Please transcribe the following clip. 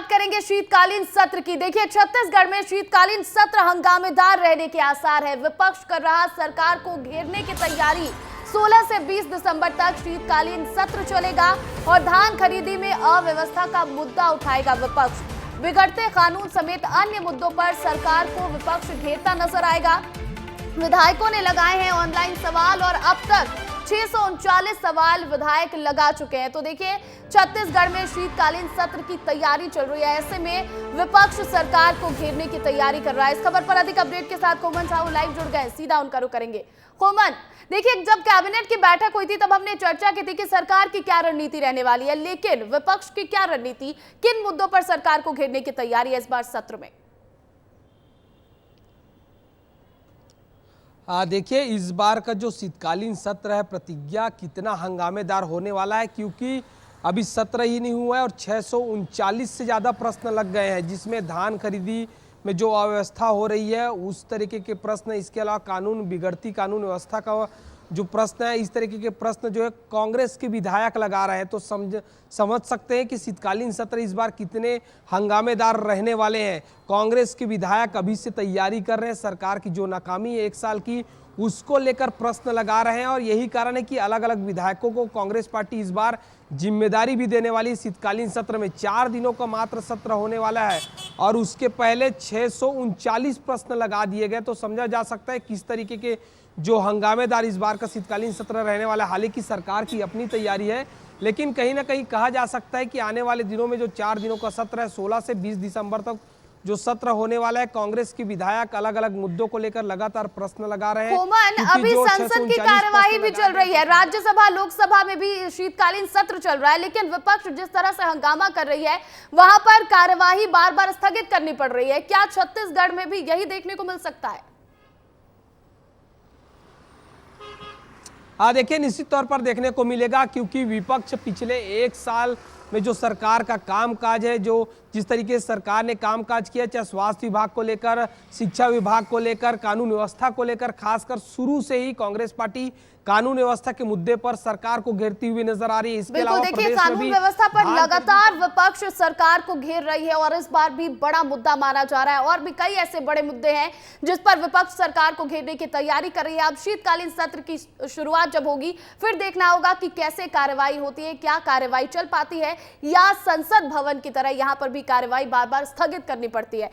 बात करेंगे शीतकालीन सत्र की। देखिए, छत्तीसगढ़ में शीतकालीन सत्र हंगामेदार रहने के आसार है। विपक्ष कर रहा सरकार को घेरने की तैयारी। 16 से 20 दिसंबर तक शीतकालीन सत्र चलेगा और धान खरीदी में अव्यवस्था का मुद्दा उठाएगा विपक्ष। बिगड़ते कानून समेत अन्य मुद्दों पर सरकार को विपक्ष घेरता नजर आएगा। विधायकों ने लगाए हैं ऑनलाइन सवाल और अब तक 639 सवाल विधायक लगा चुके हैं। तो देखिए, छत्तीसगढ़ में शीतकालीन सत्र की तैयारी चल रही है। ऐसे में विपक्ष सरकार को घेरने की तैयारी कर रहा है। इस खबर पर अधिक अपडेट के साथ कोमन साहू लाइव जुड़ गए, सीधा उनका रुख करेंगे। कोमन, देखिए, जब कैबिनेट की बैठक हुई थी तब हमने चर्चा की थी कि सरकार की क्या रणनीति रहने वाली है, लेकिन विपक्ष की क्या रणनीति, किन मुद्दों पर सरकार को घेरने की तैयारी है इस बार सत्र में? देखिए, इस बार का जो शीतकालीन सत्र है, प्रतिज्ञा कितना हंगामेदार होने वाला है, क्योंकि अभी सत्र ही नहीं हुआ है और 639 से ज़्यादा प्रश्न लग गए हैं, जिसमें धान खरीदी में जो अव्यवस्था हो रही है उस तरीके के प्रश्न, इसके अलावा बिगड़ती कानून व्यवस्था का जो प्रश्न है, इस तरीके के प्रश्न जो है कांग्रेस के विधायक लगा रहे हैं। तो समझ सकते हैं कि शीतकालीन सत्र इस बार कितने हंगामेदार रहने वाले हैं। कांग्रेस के विधायक अभी से तैयारी कर रहे हैं, सरकार की जो नाकामी है 1 साल की उसको लेकर प्रश्न लगा रहे हैं और यही कारण है कि अलग अलग विधायकों को कांग्रेस पार्टी इस बार जिम्मेदारी भी देने वाली। शीतकालीन सत्र में 4 दिनों का मात्र सत्र होने वाला है और उसके पहले 639 प्रश्न लगा दिए गए। तो समझा जा सकता है किस तरीके के जो हंगामेदार इस बार का शीतकालीन सत्र रहने वाला है। हालांकि सरकार की अपनी तैयारी है, लेकिन कहीं ना कहीं कहा जा सकता है कि आने वाले दिनों में जो 4 दिनों का सत्र है, 16 से 20 दिसंबर तक जो सत्र होने वाला है, कांग्रेस के विधायक अलग अलग मुद्दों को लेकर लगातार प्रश्न लगा रहे हैं। कोमन, अभी संसद की कार्यवाही भी चल रही है, राज्यसभा लोकसभा में भी शीतकालीन सत्र चल रहा है, लेकिन विपक्ष जिस तरह से हंगामा कर रही है वहां पर कार्यवाही बार बार स्थगित करनी पड़ रही है। क्या छत्तीसगढ़ में भी यही देखने को मिल सकता है? देखिए, निश्चित तौर पर देखने को मिलेगा, क्योंकि विपक्ष पिछले 1 साल में जो सरकार का कामकाज है, जो जिस तरीके से सरकार ने कामकाज किया, चाहे स्वास्थ्य विभाग को लेकर, शिक्षा विभाग को लेकर, कानून व्यवस्था को लेकर, खासकर शुरू से ही कांग्रेस पार्टी कानून व्यवस्था के मुद्दे पर सरकार को घेरती हुई नजर आ रही है। इसके अलावा देखिए, कानून व्यवस्था पर लगातार विपक्ष सरकार को घेर रही है और इस बार भी बड़ा मुद्दा माना जा रहा है। और भी कई ऐसे बड़े मुद्दे हैं जिस पर विपक्ष सरकार को घेरने की तैयारी कर रही है। अब शीतकालीन सत्र की शुरुआत जब होगी फिर देखना होगा कि कैसे कार्रवाई होती है, क्या कार्रवाई चल पाती है या संसद भवन की तरह यहां पर भी कार्रवाई बार बार स्थगित करनी पड़ती है।